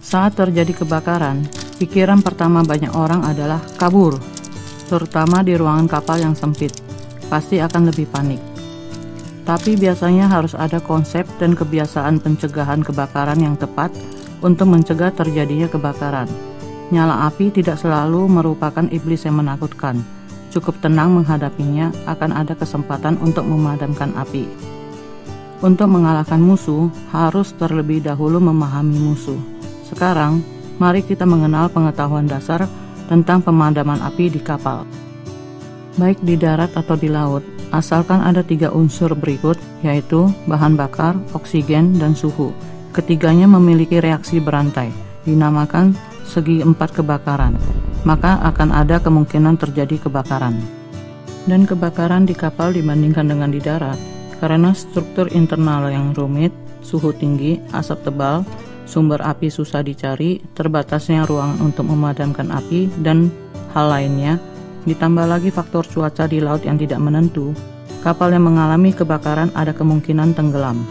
Saat terjadi kebakaran, pikiran pertama banyak orang adalah kabur, terutama di ruangan kapal yang sempit. Pasti akan lebih panik. Tapi biasanya harus ada konsep dan kebiasaan pencegahan kebakaran yang tepat untuk mencegah terjadinya kebakaran. Nyala api tidak selalu merupakan iblis yang menakutkan. Cukup tenang menghadapinya, akan ada kesempatan untuk memadamkan api. Untuk mengalahkan musuh, harus terlebih dahulu memahami musuh. Sekarang, mari kita mengenal pengetahuan dasar tentang pemadaman api di kapal. Baik di darat atau di laut, asalkan ada 3 unsur berikut, yaitu bahan bakar, oksigen, dan suhu. Ketiganya memiliki reaksi berantai, dinamakan segi 4 kebakaran, maka akan ada kemungkinan terjadi kebakaran. Dan kebakaran di kapal dibandingkan dengan di darat, karena struktur internal yang rumit, suhu tinggi, asap tebal, sumber api susah dicari, terbatasnya ruang untuk memadamkan api, dan hal lainnya, ditambah lagi faktor cuaca di laut yang tidak menentu, kapal yang mengalami kebakaran ada kemungkinan tenggelam.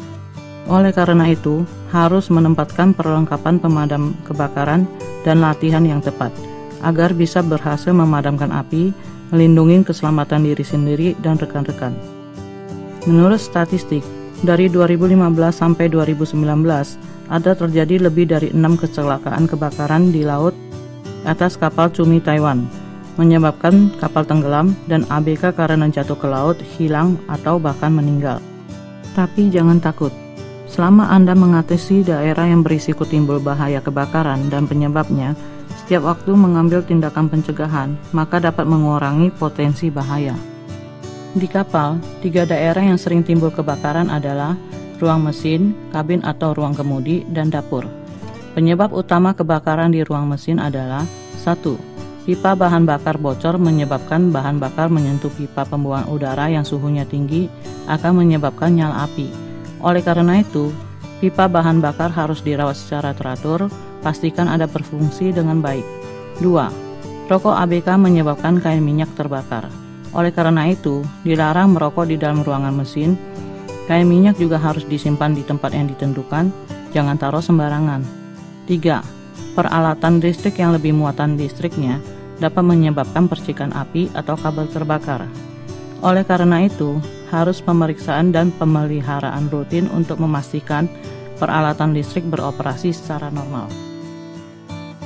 Oleh karena itu, harus menempatkan perlengkapan pemadam kebakaran dan latihan yang tepat, agar bisa berhasil memadamkan api, melindungi keselamatan diri sendiri dan rekan-rekan. Menurut statistik, dari 2015 sampai 2019, ada terjadi lebih dari 6 kecelakaan kebakaran di laut atas kapal Cumi Taiwan, menyebabkan kapal tenggelam dan ABK karena jatuh ke laut, hilang, atau bahkan meninggal. Tapi jangan takut. Selama Anda mengatasi daerah yang berisiko timbul bahaya kebakaran dan penyebabnya, setiap waktu mengambil tindakan pencegahan, maka dapat mengurangi potensi bahaya. Di kapal, 3 daerah yang sering timbul kebakaran adalah ruang mesin, kabin atau ruang kemudi, dan dapur. Penyebab utama kebakaran di ruang mesin adalah 1. Pipa bahan bakar bocor menyebabkan bahan bakar menyentuh pipa pembuangan udara yang suhunya tinggi akan menyebabkan nyala api. Oleh karena itu, pipa bahan bakar harus dirawat secara teratur, pastikan ada berfungsi dengan baik. 2. Rokok ABK menyebabkan kain minyak terbakar. Oleh karena itu, dilarang merokok di dalam ruangan mesin. Kain minyak juga harus disimpan di tempat yang ditentukan, jangan taruh sembarangan. 3. Peralatan listrik yang lebih muatan listriknya dapat menyebabkan percikan api atau kabel terbakar. Oleh karena itu, harus pemeriksaan dan pemeliharaan rutin untuk memastikan peralatan listrik beroperasi secara normal.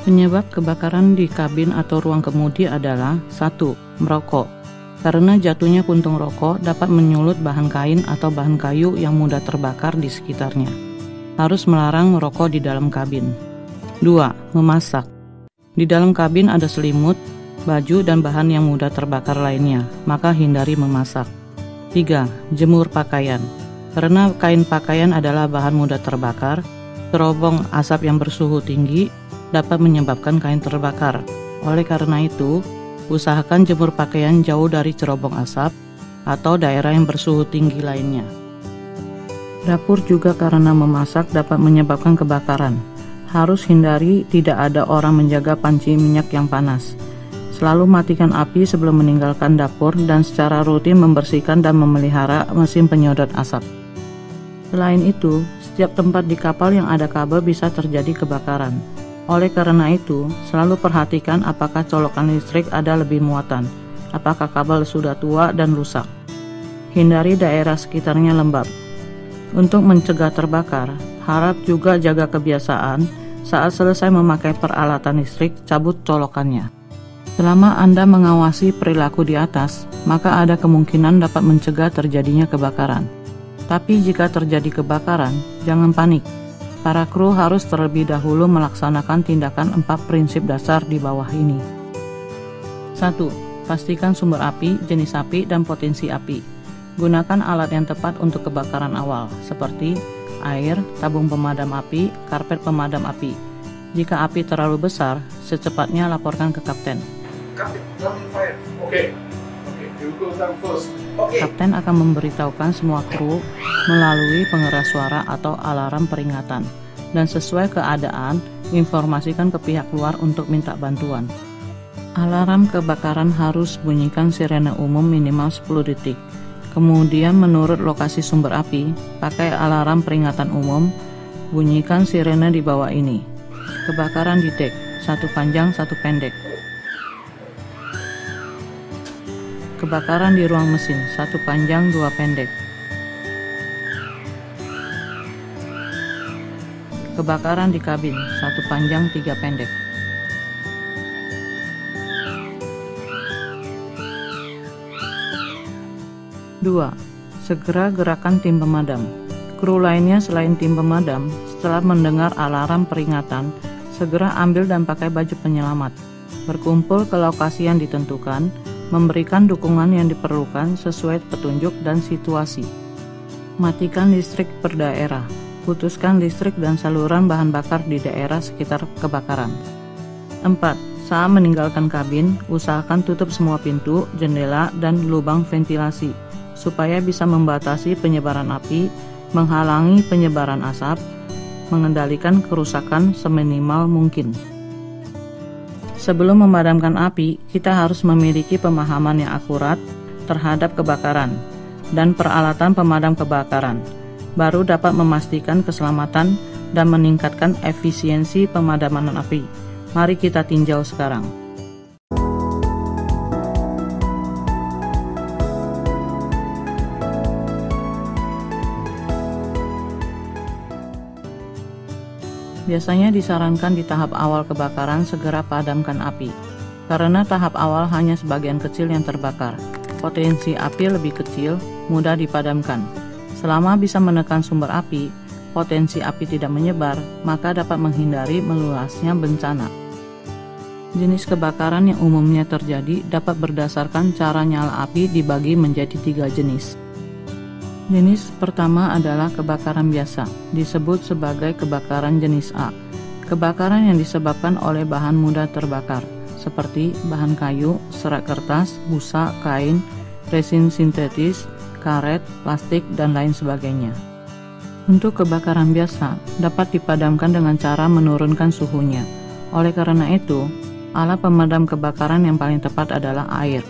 Penyebab kebakaran di kabin atau ruang kemudi adalah 1. Merokok. Karena jatuhnya puntung rokok dapat menyulut bahan kain atau bahan kayu yang mudah terbakar di sekitarnya. Harus melarang merokok di dalam kabin. 2. Memasak. Di dalam kabin ada selimut, baju, dan bahan yang mudah terbakar lainnya, maka hindari memasak. 3. Jemur pakaian. Karena kain pakaian adalah bahan mudah terbakar, cerobong asap yang bersuhu tinggi dapat menyebabkan kain terbakar. Oleh karena itu, usahakan jemur pakaian jauh dari cerobong asap atau daerah yang bersuhu tinggi lainnya. Dapur juga karena memasak dapat menyebabkan kebakaran. Harus hindari tidak ada orang menjaga panci minyak yang panas. Selalu matikan api sebelum meninggalkan dapur dan secara rutin membersihkan dan memelihara mesin penyedot asap. Selain itu, setiap tempat di kapal yang ada kabel bisa terjadi kebakaran. Oleh karena itu, selalu perhatikan apakah colokan listrik ada lebih muatan, apakah kabel sudah tua dan rusak. Hindari daerah sekitarnya lembab. Untuk mencegah terbakar, harap juga jaga kebiasaan saat selesai memakai peralatan listrik, cabut colokannya. Selama Anda mengawasi perilaku di atas, maka ada kemungkinan dapat mencegah terjadinya kebakaran. Tapi jika terjadi kebakaran, jangan panik. Para kru harus terlebih dahulu melaksanakan tindakan 4 prinsip dasar di bawah ini. 1. Pastikan sumber api, jenis api, dan potensi api. Gunakan alat yang tepat untuk kebakaran awal, seperti air, tabung pemadam api, karpet pemadam api. Jika api terlalu besar, secepatnya laporkan ke kapten. Kapten akan memberitahukan semua kru melalui pengeras suara atau alarm peringatan, dan sesuai keadaan, informasikan ke pihak luar untuk minta bantuan. Alarm kebakaran harus bunyikan sirene umum minimal 10 detik. Kemudian menurut lokasi sumber api, pakai alarm peringatan umum, bunyikan sirene di bawah ini. Kebakaran di dek, satu panjang satu pendek. Kebakaran di ruang mesin, satu panjang dua pendek. Kebakaran di kabin, satu panjang tiga pendek. Dua, segera gerakan tim pemadam. Kru lainnya selain tim pemadam, setelah mendengar alarm peringatan, segera ambil dan pakai baju penyelamat. Berkumpul ke lokasi yang ditentukan, memberikan dukungan yang diperlukan sesuai petunjuk dan situasi. Matikan listrik per daerah. Putuskan listrik dan saluran bahan bakar di daerah sekitar kebakaran. 4. Saat meninggalkan kabin, usahakan tutup semua pintu, jendela, dan lubang ventilasi, supaya bisa membatasi penyebaran api, menghalangi penyebaran asap, mengendalikan kerusakan seminimal mungkin. Sebelum memadamkan api, kita harus memiliki pemahaman yang akurat terhadap kebakaran dan peralatan pemadam kebakaran, baru dapat memastikan keselamatan dan meningkatkan efisiensi pemadaman api. Mari kita tinjau sekarang. Biasanya disarankan di tahap awal kebakaran segera padamkan api, karena tahap awal hanya sebagian kecil yang terbakar. Potensi api lebih kecil, mudah dipadamkan. Selama bisa menekan sumber api, potensi api tidak menyebar, maka dapat menghindari meluasnya bencana. Jenis kebakaran yang umumnya terjadi dapat berdasarkan cara nyala api dibagi menjadi 3 jenis. Jenis pertama adalah kebakaran biasa, disebut sebagai kebakaran jenis A. Kebakaran yang disebabkan oleh bahan mudah terbakar, seperti bahan kayu, serat kertas, busa, kain, resin sintetis, karet, plastik, dan lain sebagainya. Untuk kebakaran biasa, dapat dipadamkan dengan cara menurunkan suhunya. Oleh karena itu, alat pemadam kebakaran yang paling tepat adalah air.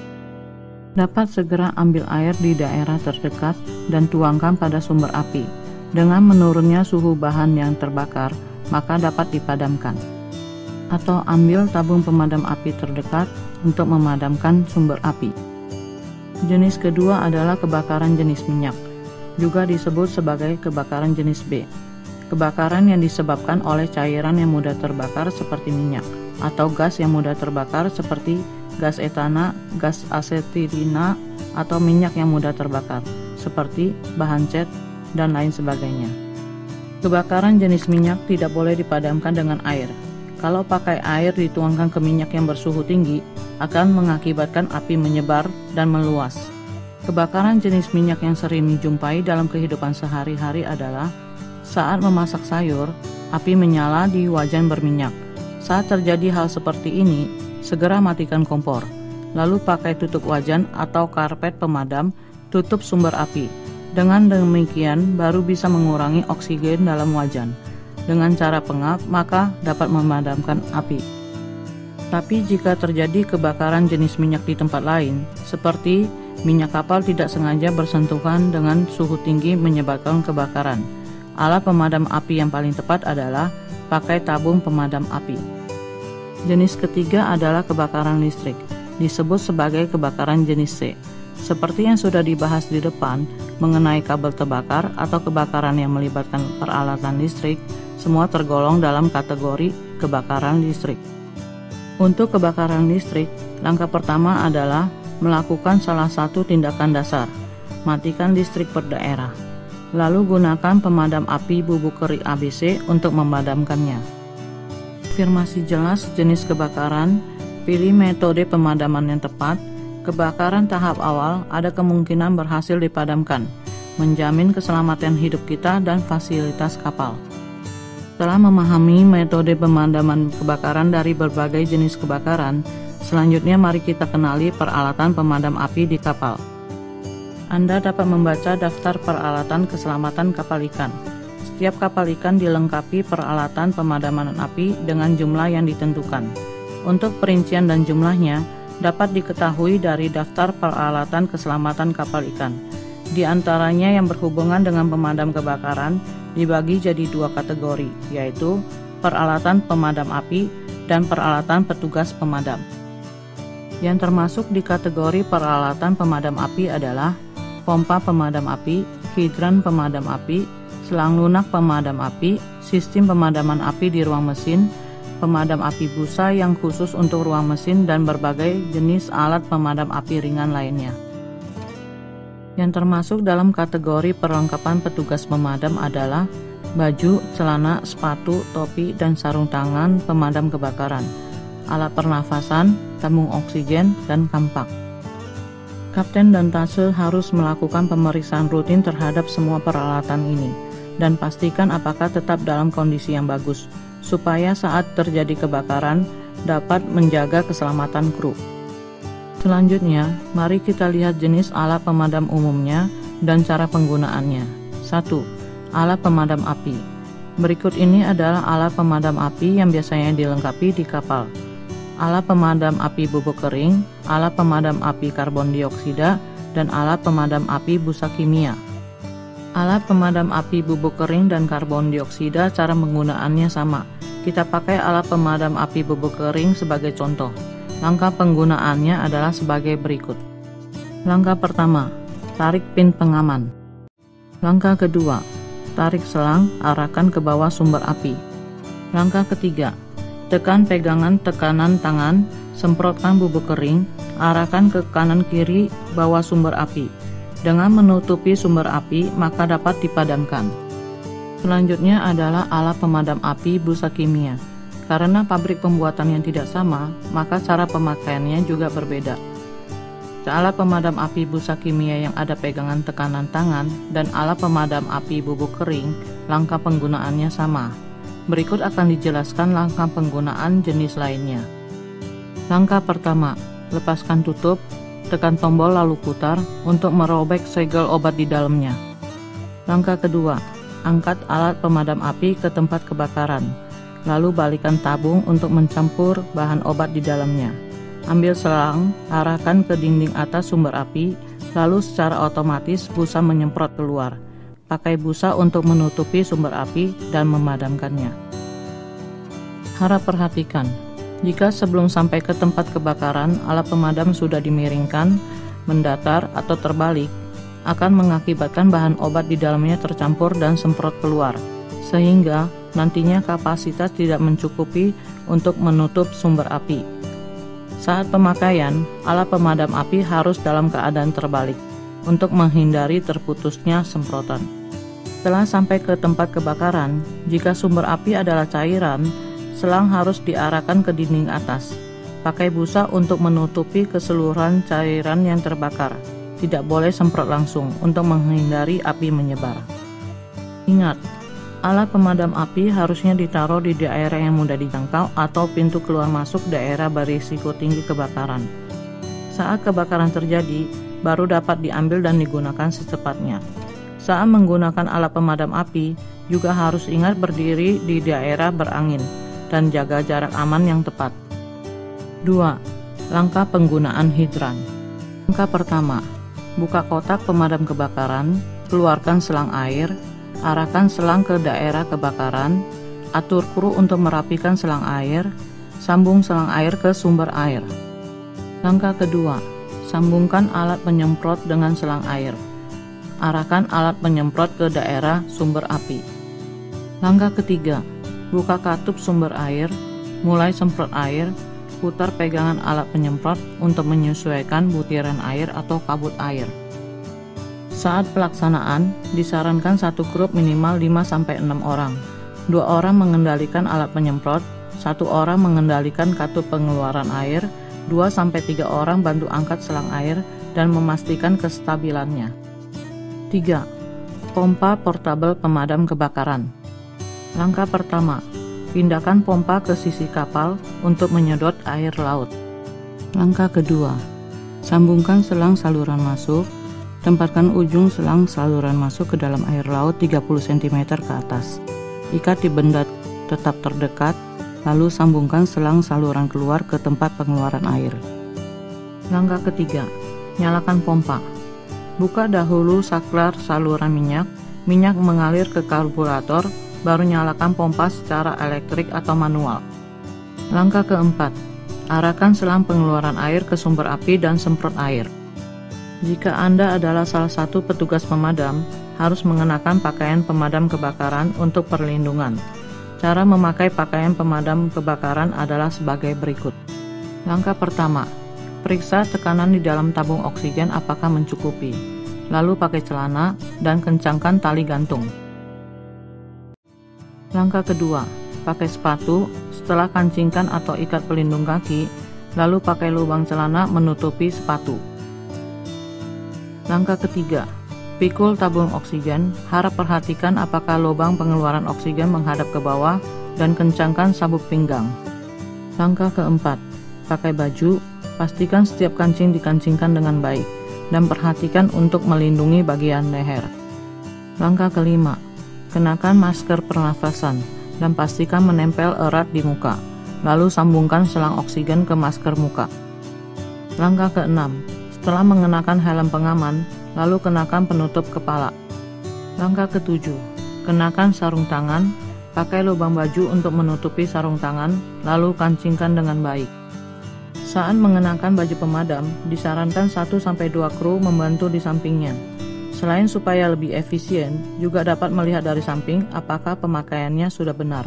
Dapat segera ambil air di daerah terdekat dan tuangkan pada sumber api. Dengan menurunnya suhu bahan yang terbakar, maka dapat dipadamkan. Atau ambil tabung pemadam api terdekat untuk memadamkan sumber api. Jenis kedua adalah kebakaran jenis minyak, juga disebut sebagai kebakaran jenis B. Kebakaran yang disebabkan oleh cairan yang mudah terbakar seperti minyak, atau gas yang mudah terbakar seperti gas etana, gas asetilina, atau minyak yang mudah terbakar, seperti bahan cat, dan lain sebagainya. Kebakaran jenis minyak tidak boleh dipadamkan dengan air. Kalau pakai air dituangkan ke minyak yang bersuhu tinggi, akan mengakibatkan api menyebar dan meluas. Kebakaran jenis minyak yang sering dijumpai dalam kehidupan sehari-hari adalah saat memasak sayur, api menyala di wajan berminyak. Saat terjadi hal seperti ini, segera matikan kompor, lalu pakai tutup wajan atau karpet pemadam, tutup sumber api. Dengan demikian, baru bisa mengurangi oksigen dalam wajan. Dengan cara pengap, maka dapat memadamkan api. Tapi jika terjadi kebakaran jenis minyak di tempat lain, seperti minyak kapal tidak sengaja bersentuhan dengan suhu tinggi menyebabkan kebakaran, alat pemadam api yang paling tepat adalah pakai tabung pemadam api. Jenis ketiga adalah kebakaran listrik, disebut sebagai kebakaran jenis C. Seperti yang sudah dibahas di depan mengenai kabel terbakar atau kebakaran yang melibatkan peralatan listrik, semua tergolong dalam kategori kebakaran listrik. Untuk kebakaran listrik, langkah pertama adalah melakukan salah satu tindakan dasar, matikan listrik per daerah. Lalu gunakan pemadam api bubuk kerik ABC untuk memadamkannya. Afirmasi jelas jenis kebakaran, pilih metode pemadaman yang tepat. Kebakaran tahap awal ada kemungkinan berhasil dipadamkan, menjamin keselamatan hidup kita dan fasilitas kapal. Setelah memahami metode pemadaman kebakaran dari berbagai jenis kebakaran, selanjutnya mari kita kenali peralatan pemadam api di kapal. Anda dapat membaca daftar peralatan keselamatan kapal ikan. Setiap kapal ikan dilengkapi peralatan pemadaman api dengan jumlah yang ditentukan. Untuk perincian dan jumlahnya dapat diketahui dari daftar peralatan keselamatan kapal ikan. Di antaranya yang berhubungan dengan pemadam kebakaran dibagi jadi 2 kategori, yaitu peralatan pemadam api, dan peralatan petugas pemadam. Yang termasuk di kategori peralatan pemadam api adalah pompa pemadam api, hidran pemadam api, selang lunak pemadam api, sistem pemadaman api di ruang mesin, pemadam api busa yang khusus untuk ruang mesin, dan berbagai jenis alat pemadam api ringan lainnya. Yang termasuk dalam kategori perlengkapan petugas pemadam adalah baju, celana, sepatu, topi, dan sarung tangan pemadam kebakaran, alat pernafasan, tabung oksigen, dan kampak. Kapten dan tase harus melakukan pemeriksaan rutin terhadap semua peralatan ini dan pastikan apakah tetap dalam kondisi yang bagus, supaya saat terjadi kebakaran dapat menjaga keselamatan kru. Selanjutnya, mari kita lihat jenis alat pemadam umumnya dan cara penggunaannya. 1. Alat pemadam api. Berikut ini adalah alat pemadam api yang biasanya dilengkapi di kapal. Alat pemadam api bubuk kering, alat pemadam api karbon dioksida, dan alat pemadam api busa kimia. Alat pemadam api bubuk kering dan karbon dioksida cara penggunaannya sama. Kita pakai alat pemadam api bubuk kering sebagai contoh. Langkah penggunaannya adalah sebagai berikut. Langkah pertama, tarik pin pengaman. Langkah kedua, tarik selang, arahkan ke bawah sumber api. Langkah ketiga, tekan pegangan tekanan tangan, semprotkan bubuk kering, arahkan ke kanan kiri bawah sumber api. Dengan menutupi sumber api, maka dapat dipadamkan. Selanjutnya adalah alat pemadam api busa kimia. Karena pabrik pembuatan yang tidak sama, maka cara pemakaiannya juga berbeda. Alat pemadam api busa kimia yang ada pegangan tekanan tangan dan alat pemadam api bubuk kering, langkah penggunaannya sama. Berikut akan dijelaskan langkah penggunaan jenis lainnya. Langkah pertama, lepaskan tutup, tekan tombol lalu putar untuk merobek segel obat di dalamnya. Langkah kedua, angkat alat pemadam api ke tempat kebakaran. Lalu balikan tabung untuk mencampur bahan obat di dalamnya. Ambil selang, arahkan ke dinding atas sumber api, lalu secara otomatis busa menyemprot keluar. Pakai busa untuk menutupi sumber api dan memadamkannya. Harap perhatikan, jika sebelum sampai ke tempat kebakaran, alat pemadam sudah dimiringkan, mendatar, atau terbalik, akan mengakibatkan bahan obat di dalamnya tercampur dan semprot keluar, sehingga nantinya kapasitas tidak mencukupi untuk menutup sumber api. Saat pemakaian, alat pemadam api harus dalam keadaan terbalik untuk menghindari terputusnya semprotan. Setelah sampai ke tempat kebakaran, jika sumber api adalah cairan, selang harus diarahkan ke dinding atas. Pakai busa untuk menutupi keseluruhan cairan yang terbakar. Tidak boleh semprot langsung untuk menghindari api menyebar. Ingat, alat pemadam api harusnya ditaruh di daerah yang mudah dijangkau atau pintu keluar masuk daerah berisiko tinggi kebakaran. Saat kebakaran terjadi, baru dapat diambil dan digunakan secepatnya. Saat menggunakan alat pemadam api, juga harus ingat berdiri di daerah berangin dan jaga jarak aman yang tepat. 2. Langkah penggunaan hidran. Langkah pertama, buka kotak pemadam kebakaran, keluarkan selang air, arahkan selang ke daerah kebakaran, atur kru untuk merapikan selang air, sambung selang air ke sumber air. Langkah kedua, sambungkan alat penyemprot dengan selang air. Arahkan alat penyemprot ke daerah sumber api. Langkah ketiga, buka katup sumber air, mulai semprot air, putar pegangan alat penyemprot untuk menyesuaikan butiran air atau kabut air. Saat pelaksanaan, disarankan satu grup minimal 5-6 orang. 2 orang mengendalikan alat penyemprot, 1 orang mengendalikan katup pengeluaran air, 2-3 orang bantu angkat selang air dan memastikan kestabilannya. 3. Pompa portabel pemadam kebakaran. Langkah pertama, pindahkan pompa ke sisi kapal untuk menyedot air laut. Langkah kedua, sambungkan selang saluran masuk. Tempatkan ujung selang saluran masuk ke dalam air laut 30 cm ke atas. Ikat di benda tetap terdekat, lalu sambungkan selang saluran keluar ke tempat pengeluaran air. Langkah ketiga, nyalakan pompa. Buka dahulu saklar saluran minyak. Minyak mengalir ke karburator, baru nyalakan pompa secara elektrik atau manual. Langkah keempat, arahkan selang pengeluaran air ke sumber api dan semprot air. Jika Anda adalah salah satu petugas pemadam, harus mengenakan pakaian pemadam kebakaran untuk perlindungan. Cara memakai pakaian pemadam kebakaran adalah sebagai berikut. Langkah pertama, periksa tekanan di dalam tabung oksigen apakah mencukupi. Lalu pakai celana dan kencangkan tali gantung. Langkah kedua, pakai sepatu, setelah kancingkan atau ikat pelindung kaki, lalu pakai lubang celana menutupi sepatu. Langkah ketiga, pikul tabung oksigen, harap perhatikan apakah lubang pengeluaran oksigen menghadap ke bawah dan kencangkan sabuk pinggang. Langkah keempat, pakai baju, pastikan setiap kancing dikancingkan dengan baik, dan perhatikan untuk melindungi bagian leher. Langkah kelima, kenakan masker pernafasan dan pastikan menempel erat di muka, lalu sambungkan selang oksigen ke masker muka. Langkah keenam, setelah mengenakan helm pengaman, lalu kenakan penutup kepala. Langkah ketujuh, kenakan sarung tangan, pakai lubang baju untuk menutupi sarung tangan, lalu kancingkan dengan baik. Saat mengenakan baju pemadam, disarankan 1-2 kru membantu di sampingnya. Selain supaya lebih efisien, juga dapat melihat dari samping apakah pemakaiannya sudah benar.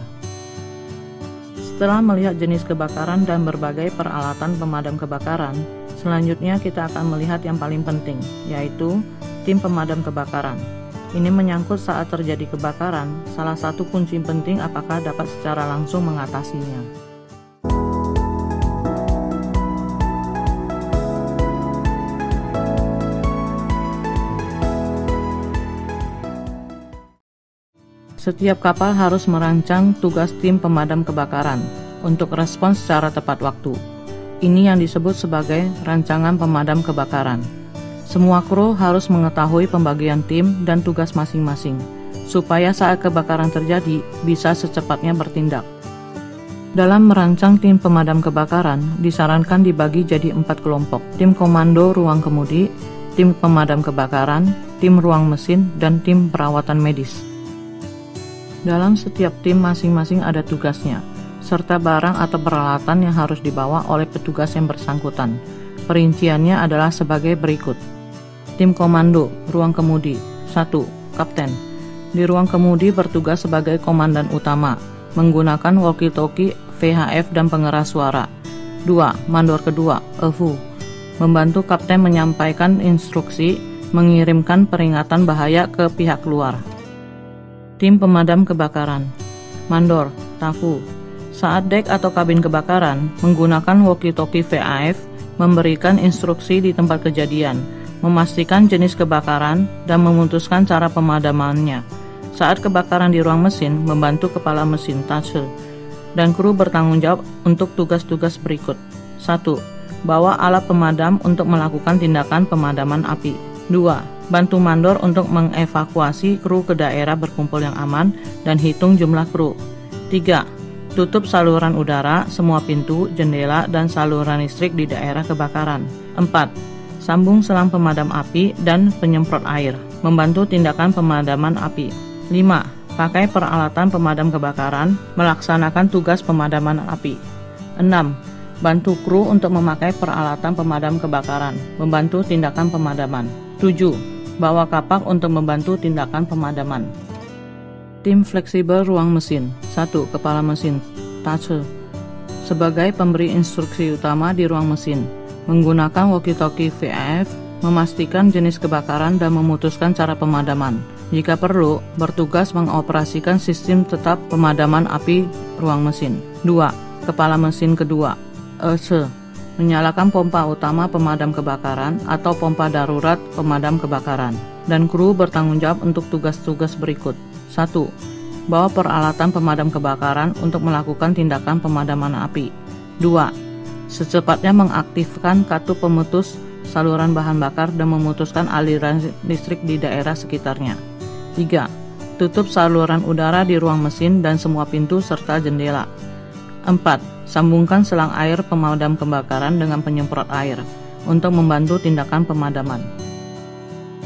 Setelah melihat jenis kebakaran dan berbagai peralatan pemadam kebakaran, selanjutnya kita akan melihat yang paling penting, yaitu tim pemadam kebakaran. Ini menyangkut saat terjadi kebakaran, salah satu kunci penting apakah dapat secara langsung mengatasinya. Setiap kapal harus merancang tugas tim pemadam kebakaran untuk respons secara tepat waktu. Ini yang disebut sebagai rancangan pemadam kebakaran. Semua kru harus mengetahui pembagian tim dan tugas masing-masing, supaya saat kebakaran terjadi bisa secepatnya bertindak. Dalam merancang tim pemadam kebakaran, disarankan dibagi jadi 4 kelompok: tim komando ruang kemudi, tim pemadam kebakaran, tim ruang mesin, dan tim perawatan medis. Dalam setiap tim masing-masing ada tugasnya, serta barang atau peralatan yang harus dibawa oleh petugas yang bersangkutan. Perinciannya adalah sebagai berikut. Tim komando, ruang kemudi. 1. Kapten. Di ruang kemudi bertugas sebagai komandan utama, menggunakan walkie-talkie, VHF, dan pengeras suara. 2. Mandor kedua, EVU. Membantu kapten menyampaikan instruksi, mengirimkan peringatan bahaya ke pihak luar. Tim pemadam kebakaran. Mandor, TAFU. Saat dek atau kabin kebakaran, menggunakan walkie-talkie VHF, memberikan instruksi di tempat kejadian, memastikan jenis kebakaran, dan memutuskan cara pemadamannya. Saat kebakaran di ruang mesin, membantu kepala mesin TASE, dan kru bertanggung jawab untuk tugas-tugas berikut. 1. Bawa alat pemadam untuk melakukan tindakan pemadaman api. 2. Bantu mandor untuk mengevakuasi kru ke daerah berkumpul yang aman dan hitung jumlah kru. 3. Tutup saluran udara, semua pintu, jendela, dan saluran listrik di daerah kebakaran. 4. Sambung selang pemadam api dan penyemprot air, membantu tindakan pemadaman api. 5. Pakai peralatan pemadam kebakaran, melaksanakan tugas pemadaman api. 6. Bantu kru untuk memakai peralatan pemadam kebakaran, membantu tindakan pemadaman. 7. Bawa kapak untuk membantu tindakan pemadaman. Tim fleksibel ruang mesin. 1. Kepala mesin TASE. Sebagai pemberi instruksi utama di ruang mesin, menggunakan walkie-talkie VHF, memastikan jenis kebakaran dan memutuskan cara pemadaman. Jika perlu, bertugas mengoperasikan sistem tetap pemadaman api ruang mesin. 2. Kepala mesin kedua, ESE. Menyalakan pompa utama pemadam kebakaran atau pompa darurat pemadam kebakaran, dan kru bertanggung jawab untuk tugas-tugas berikut. 1. Bawa peralatan pemadam kebakaran untuk melakukan tindakan pemadaman api. 2. Secepatnya mengaktifkan katup pemutus saluran bahan bakar dan memutuskan aliran listrik di daerah sekitarnya. 3. Tutup saluran udara di ruang mesin dan semua pintu serta jendela. 4. Sambungkan selang air pemadam kebakaran dengan penyemprot air untuk membantu tindakan pemadaman.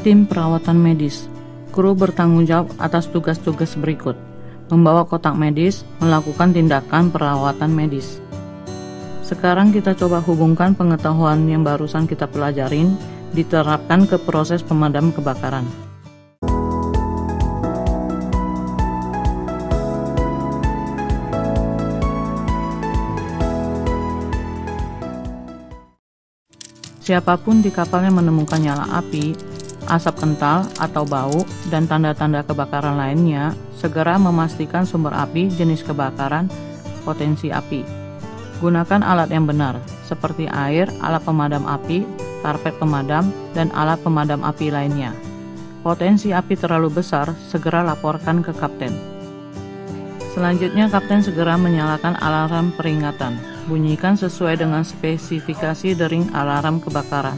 Tim perawatan medis. Kru bertanggung jawab atas tugas-tugas berikut: membawa kotak medis, melakukan tindakan perawatan medis. Sekarang kita coba hubungkan pengetahuan yang barusan kita pelajarin, diterapkan ke proses pemadam kebakaran. Siapapun di kapal yang menemukan nyala api, asap kental atau bau, dan tanda-tanda kebakaran lainnya, segera memastikan sumber api, jenis kebakaran, potensi api. Gunakan alat yang benar, seperti air, alat pemadam api, karpet pemadam, dan alat pemadam api lainnya. Potensi api terlalu besar, segera laporkan ke kapten. Selanjutnya, kapten segera menyalakan alarm peringatan. Bunyikan sesuai dengan spesifikasi dering alarm kebakaran.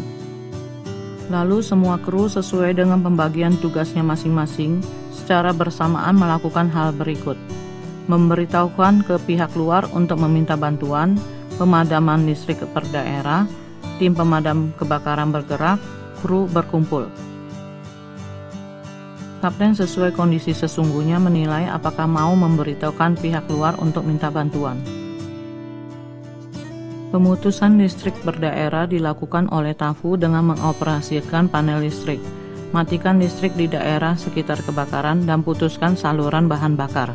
Lalu semua kru sesuai dengan pembagian tugasnya masing-masing secara bersamaan melakukan hal berikut. Memberitahukan ke pihak luar untuk meminta bantuan, pemadaman listrik per daerah, tim pemadam kebakaran bergerak, kru berkumpul. Kapten sesuai kondisi sesungguhnya menilai apakah mau memberitahukan pihak luar untuk minta bantuan. Pemutusan listrik berdaerah dilakukan oleh TAFU dengan mengoperasikan panel listrik. Matikan listrik di daerah sekitar kebakaran dan putuskan saluran bahan bakar.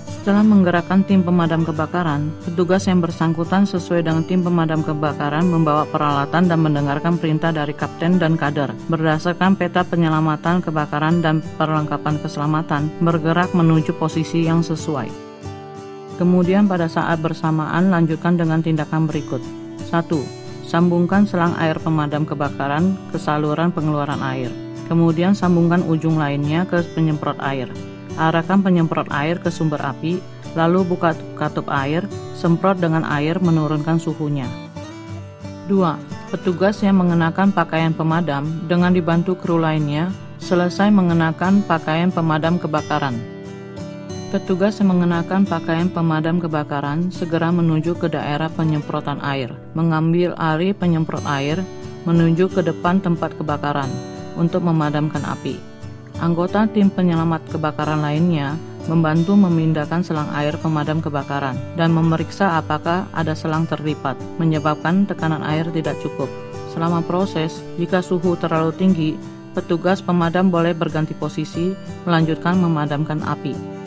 Setelah menggerakkan tim pemadam kebakaran, petugas yang bersangkutan sesuai dengan tim pemadam kebakaran membawa peralatan dan mendengarkan perintah dari kapten dan kader. Berdasarkan peta penyelamatan kebakaran dan perlengkapan keselamatan, bergerak menuju posisi yang sesuai. Kemudian pada saat bersamaan lanjutkan dengan tindakan berikut. 1. Sambungkan selang air pemadam kebakaran ke saluran pengeluaran air. Kemudian sambungkan ujung lainnya ke penyemprot air. Arahkan penyemprot air ke sumber api, lalu buka katup air, semprot dengan air menurunkan suhunya. 2. Petugas yang mengenakan pakaian pemadam dengan dibantu kru lainnya, selesai mengenakan pakaian pemadam kebakaran. Petugas yang mengenakan pakaian pemadam kebakaran segera menuju ke daerah penyemprotan air, mengambil ari penyemprot air, menuju ke depan tempat kebakaran untuk memadamkan api. Anggota tim penyelamat kebakaran lainnya membantu memindahkan selang air pemadam kebakaran dan memeriksa apakah ada selang terlipat, menyebabkan tekanan air tidak cukup. Selama proses, jika suhu terlalu tinggi, petugas pemadam boleh berganti posisi, melanjutkan memadamkan api.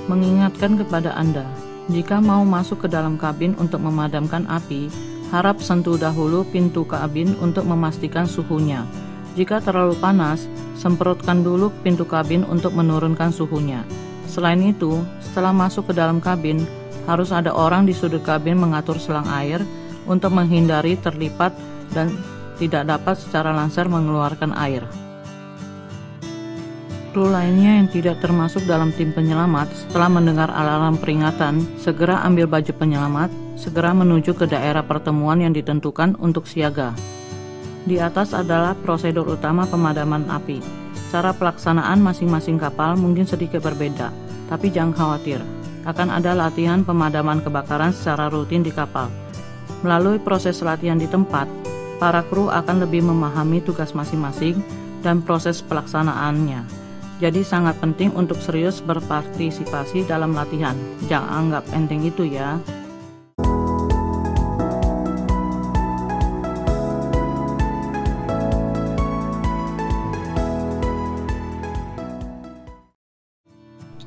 Mengingatkan kepada Anda, jika mau masuk ke dalam kabin untuk memadamkan api, harap sentuh dahulu pintu kabin untuk memastikan suhunya. Jika terlalu panas, semprotkan dulu pintu kabin untuk menurunkan suhunya. Selain itu, setelah masuk ke dalam kabin, harus ada orang di sudut kabin mengatur selang air untuk menghindari terlipat dan tidak dapat secara langsung mengeluarkan air. Kru lainnya yang tidak termasuk dalam tim penyelamat setelah mendengar alarm peringatan, segera ambil baju penyelamat, segera menuju ke daerah pertemuan yang ditentukan untuk siaga. Di atas adalah prosedur utama pemadaman api. Cara pelaksanaan masing-masing kapal mungkin sedikit berbeda, tapi jangan khawatir. Akan ada latihan pemadaman kebakaran secara rutin di kapal. Melalui proses latihan di tempat, para kru akan lebih memahami tugas masing-masing dan proses pelaksanaannya. Jadi sangat penting untuk serius berpartisipasi dalam latihan. Jangan anggap enteng itu ya.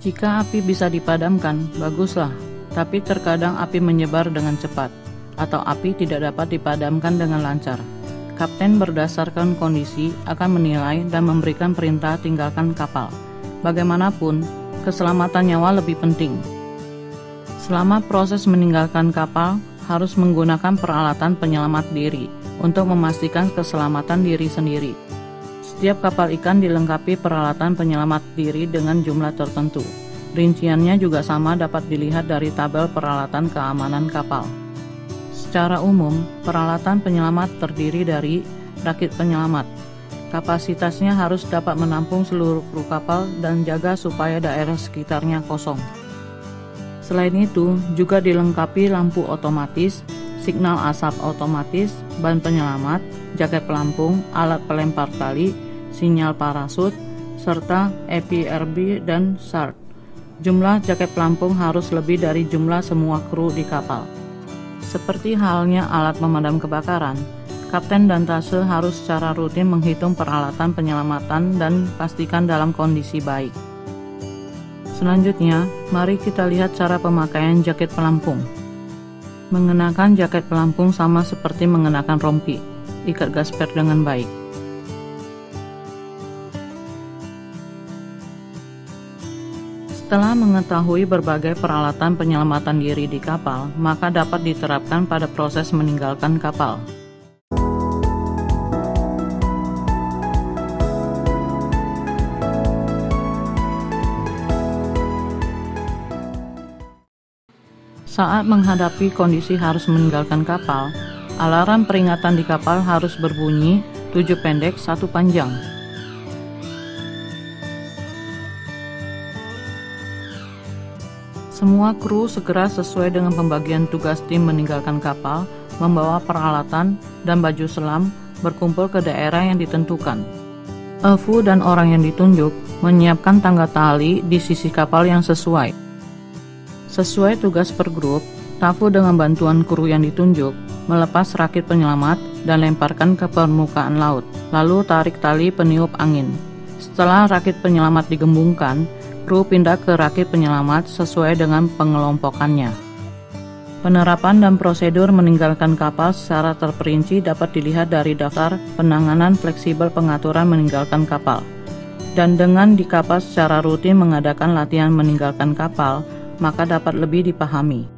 Jika api bisa dipadamkan, baguslah, tapi terkadang api menyebar dengan cepat, atau api tidak dapat dipadamkan dengan lancar. Kapten berdasarkan kondisi akan menilai dan memberikan perintah tinggalkan kapal. Bagaimanapun, keselamatan nyawa lebih penting. Selama proses meninggalkan kapal, harus menggunakan peralatan penyelamat diri untuk memastikan keselamatan diri sendiri. Setiap kapal ikan dilengkapi peralatan penyelamat diri dengan jumlah tertentu. Rinciannya juga sama dapat dilihat dari tabel peralatan keamanan kapal. Secara umum, peralatan penyelamat terdiri dari rakit penyelamat. Kapasitasnya harus dapat menampung seluruh kru kapal dan jaga supaya daerah sekitarnya kosong. Selain itu, juga dilengkapi lampu otomatis, signal asap otomatis, ban penyelamat, jaket pelampung, alat pelempar tali, sinyal parasut, serta EPRB dan SART. Jumlah jaket pelampung harus lebih dari jumlah semua kru di kapal. Seperti halnya alat pemadam kebakaran, kapten dan tase harus secara rutin menghitung peralatan penyelamatan dan pastikan dalam kondisi baik. Selanjutnya, mari kita lihat cara pemakaian jaket pelampung. Mengenakan jaket pelampung sama seperti mengenakan rompi. Ikat gasper dengan baik. Setelah mengetahui berbagai peralatan penyelamatan diri di kapal, maka dapat diterapkan pada proses meninggalkan kapal. Saat menghadapi kondisi harus meninggalkan kapal, alarm peringatan di kapal harus berbunyi 7 pendek 1 panjang. Semua kru segera sesuai dengan pembagian tugas tim meninggalkan kapal, membawa peralatan dan baju selam, berkumpul ke daerah yang ditentukan. Evu dan orang yang ditunjuk menyiapkan tangga tali di sisi kapal yang sesuai. Sesuai tugas per grup, Tafu dengan bantuan kru yang ditunjuk melepas rakit penyelamat dan lemparkan ke permukaan laut, lalu tarik tali peniup angin. Setelah rakit penyelamat digembungkan, kru pindah ke rakit penyelamat sesuai dengan pengelompokannya. Penerapan dan prosedur meninggalkan kapal secara terperinci dapat dilihat dari daftar penanganan fleksibel pengaturan meninggalkan kapal. Dan dengan di kapal secara rutin mengadakan latihan meninggalkan kapal, maka dapat lebih dipahami.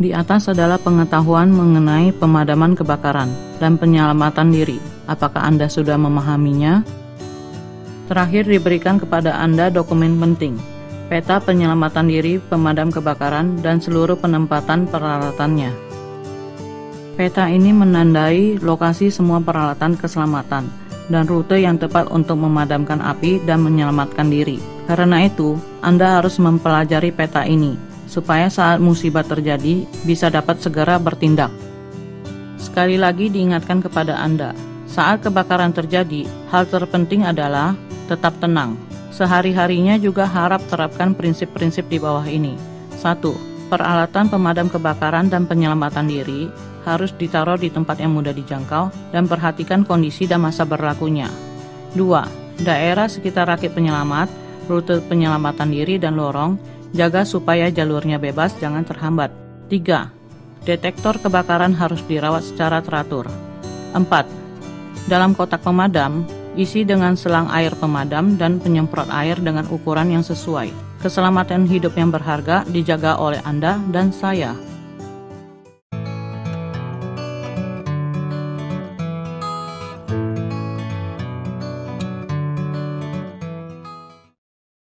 Di atas adalah pengetahuan mengenai pemadaman kebakaran dan penyelamatan diri. Apakah Anda sudah memahaminya? Terakhir diberikan kepada Anda dokumen penting, peta penyelamatan diri, pemadam kebakaran, dan seluruh penempatan peralatannya. Peta ini menandai lokasi semua peralatan keselamatan dan rute yang tepat untuk memadamkan api dan menyelamatkan diri. Karena itu, Anda harus mempelajari peta ini, supaya saat musibah terjadi, bisa dapat segera bertindak. Sekali lagi diingatkan kepada Anda, saat kebakaran terjadi, hal terpenting adalah tetap tenang. Sehari-harinya juga harap terapkan prinsip-prinsip di bawah ini. 1. Peralatan pemadam kebakaran dan penyelamatan diri harus ditaruh di tempat yang mudah dijangkau dan perhatikan kondisi dan masa berlakunya. 2. Daerah sekitar rakit penyelamat, rute penyelamatan diri dan lorong, jaga supaya jalurnya bebas, jangan terhambat. 3. Detektor kebakaran harus dirawat secara teratur. 4. Dalam kotak pemadam, isi dengan selang air pemadam dan penyemprot air dengan ukuran yang sesuai. Keselamatan hidup yang berharga dijaga oleh Anda dan saya.